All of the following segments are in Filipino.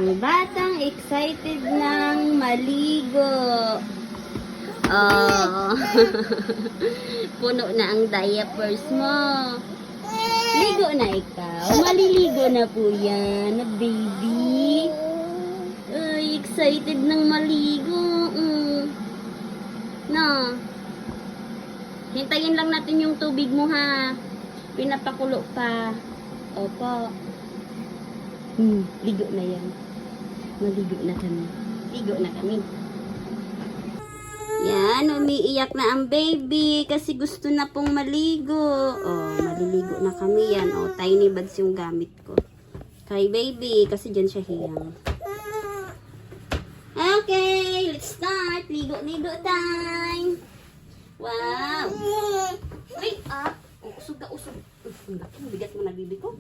Ang batang excited ng maligo. Oh. Puno na ang diapers mo. Ligo na ikaw. Maliligo na po yan, baby. Ay, excited ng maligo. No. Hintayin lang natin yung tubig mo, ha. Pinapakulo pa. Opo. Ligo na yan. Maligo na kami. Ligo na kami. Yan, umiiyak na ang baby kasi gusto na pong maligo. Oh, maliligo na kami yan. Oh, tiny bags yung gamit ko. Kay baby, kasi dyan siya hiyang. Okay, let's start. Ligo-ligo time. Wow. Wait up. Oh, usog ka, usog. Ang bigat mo na bibi ko.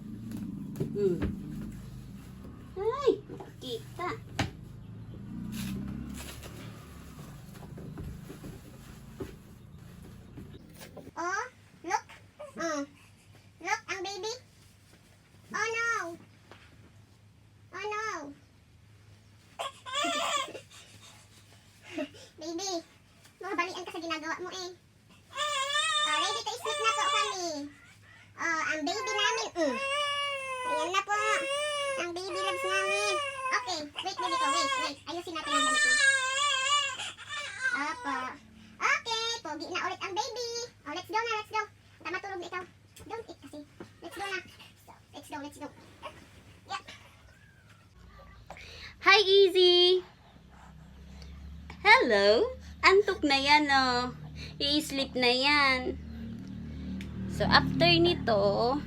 Ay, makikita. Oh, look. Look, ang baby. Oh no. Oh no. Baby, mga balian ka sa ginagawa mo eh. Ready to sleep na po kami. Ang baby namin. Ayan na po. Ang baby loves namin. Okay, wait baby ko. Wait. Ayusin natin ang damit mo. Apa. Okay, pogi na ulit ang baby. Oh, let's go na, let's go. Tama tulog na ikaw. Don't eat kasi. Let's go na. Let's go. Yeah. Hi, Easy. Hello. Antok na yan, oh. I-sleep na yan. So, after nito,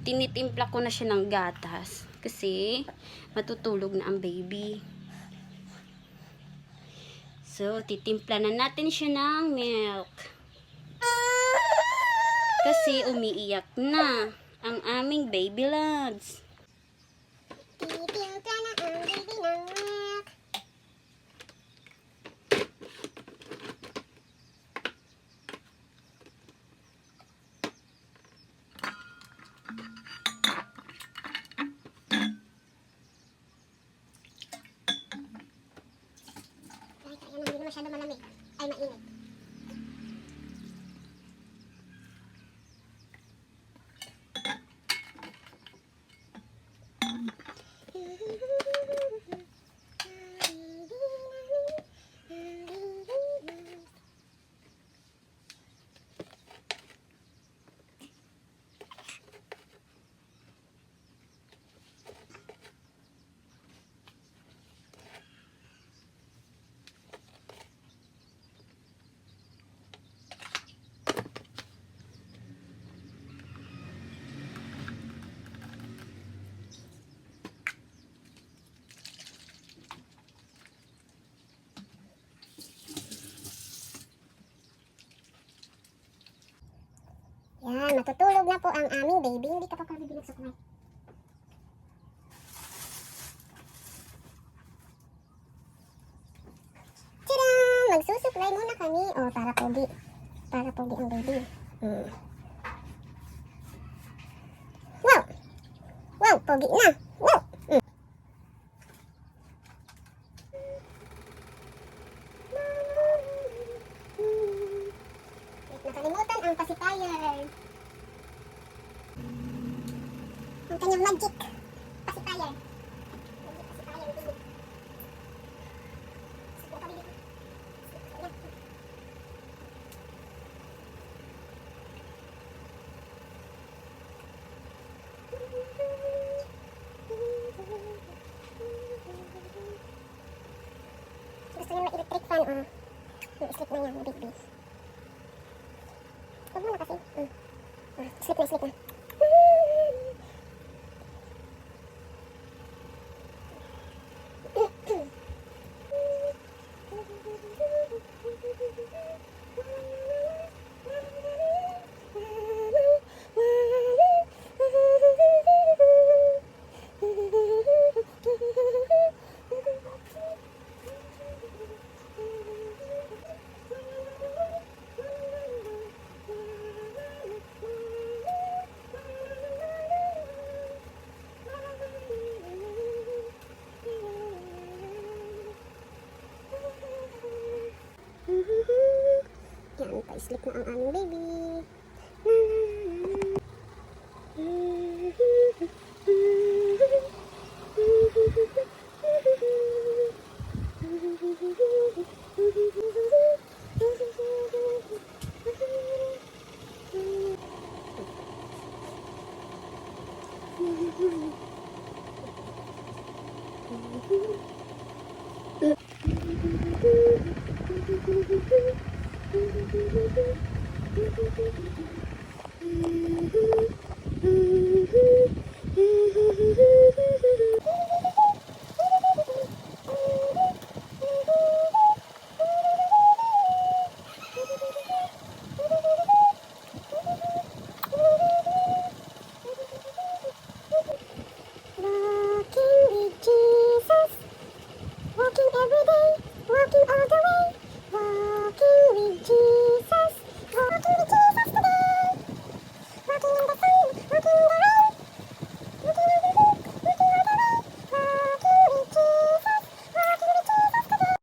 tinitimpla ko na siya ng gatas. Kasi, matutulog na ang baby. So, titimpla na natin siya ng milk. Kasi, umiiyak na ang aming baby loves. Titimpla na ang baby ng milk. Hindi masyado malamig. Ay, mainit. Yan, matutulog na po ang aming baby. Hindi ka pa pala binagsuklay. Tadam! Magsusuklay muna kami. Oh, para pogi. Para pogi ang baby. Wow! Wow, pogi na. Wow! Nakalimutan ang pacifier. Ang kanyang magic pacifier. Magic pacifier, baby. Sleep na kami dito. Gusto niya ma-electric fan, i-sleep na yan, baby. Huwag mo na kasi. Sleep na. Naka-sleep na ang aming baby. Walking with Jesus, walking every day, walking all the way. Walking with Jesus, walking with Jesus today. Walking in the sun, walking in the rain, walking every day, walking all the way. Walking with Jesus, walking with Jesus today.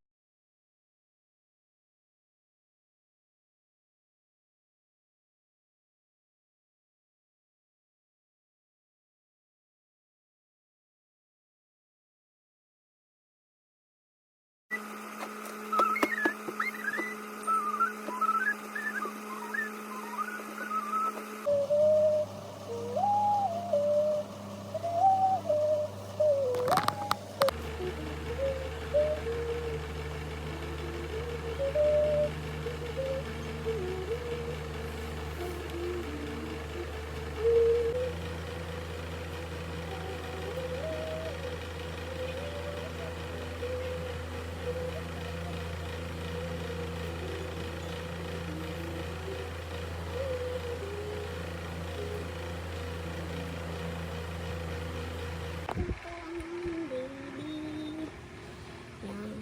Yan.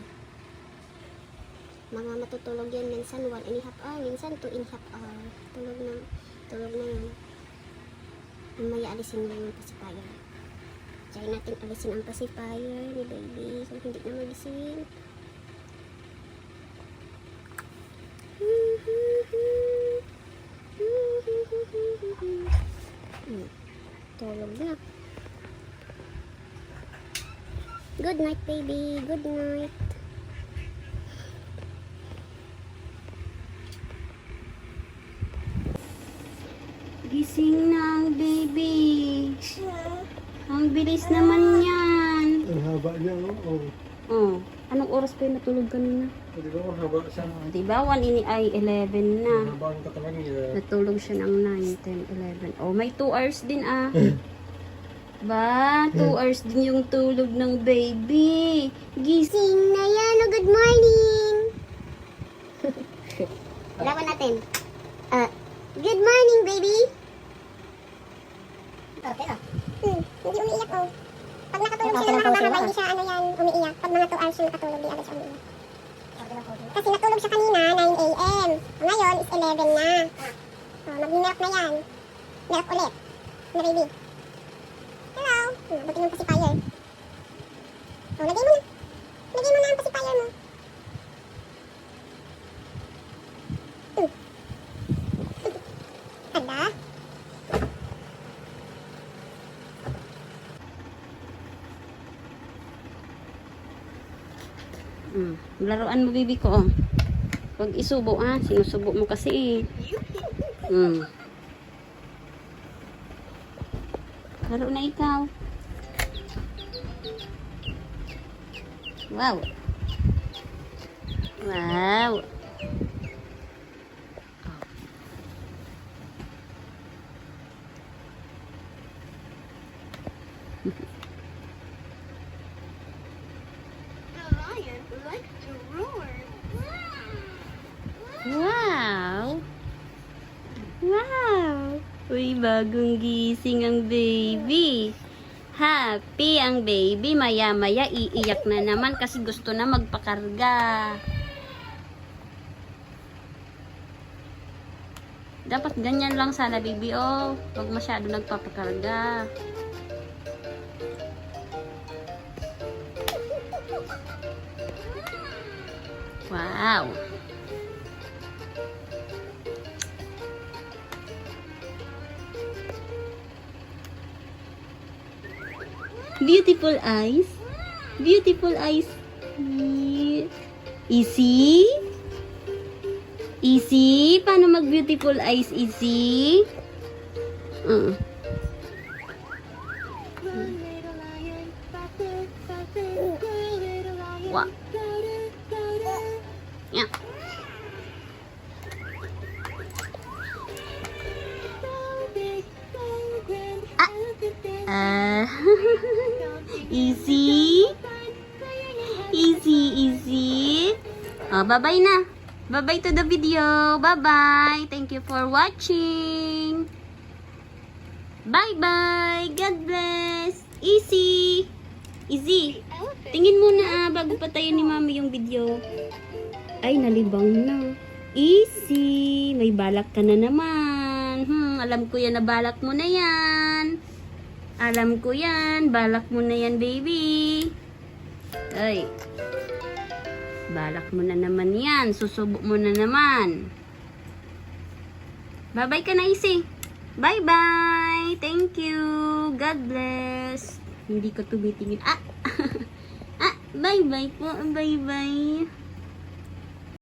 Mga matutulog yan minsan 1.5 hour, minsan 2.5 hour. Tulog na yun. Mamaya alisin mo yung pacifier. Try natin alisin ang pacifier ni baby kung hindi na magising. Tulog na. Good night, baby. Good night. Gising na ang baby. Ang bilis naman yan. Ang haba niya, no? Oh. Oh, anong oras pa yung natulog kanina? Di ba mahaba siya? Diba, 1 ini ay 11 na. Mahaba ang katawan niya. Natulog siya ng 9, 10, 11. Oh, may 2 hours din ah. Ba, 2 hours din yung tulog ng baby. Gising Sing na yan. Oh, good morning. Laban natin. Good morning, baby. Okay na. Hindi umiiyak, oh. Pag nakatulog siya ng mahaba-haba, hindi siya, umiiyak. Pag mga 2 hours siya nakatulog, di agad siya umiiyak. Kasi natulog siya kanina, 9 a.m. Ngayon is 11 na. Mag-milk na yan. Milk ulit. Na baby. Hello. Buti yung pacifier. Lagay mo na. Lagay mo na ang pacifier mo. Hala. Laruan mo baby ko. Oh. Pag isubo ah, sinusubo mo kasi eh. Laro na ikaw. Wow. Wow. Wow. Wow. Uy, bagong gising ang baby. Happy ang baby. Maya-maya iiyak na naman kasi gusto na magpakarga. Dapat ganyan lang sana baby, oh. Huwag masyado nagpapakarga. Wow. Beautiful eyes. Beautiful eyes. Easy. Easy. Paano mag beautiful eyes, Easy? Wow. Yeah. Easy. Easy, easy. Oh, bye-bye na. Bye-bye to the video. Bye-bye. Thank you for watching. Bye-bye. God bless. Easy. Easy. Tingin muna bago pa tayo ni Mami yung video. Ay, nalibang na. Easy. May balak ka na naman. Alam ko yan na balak mo na yan. Alam ko yan. Balak mo na yan, baby. Ay. Balak mo na naman yan. Susubo mo na naman. Bye-bye ka na, Easy. Bye-bye. Thank you. God bless. Hindi ko tumitingin. Bye-bye po. Bye-bye.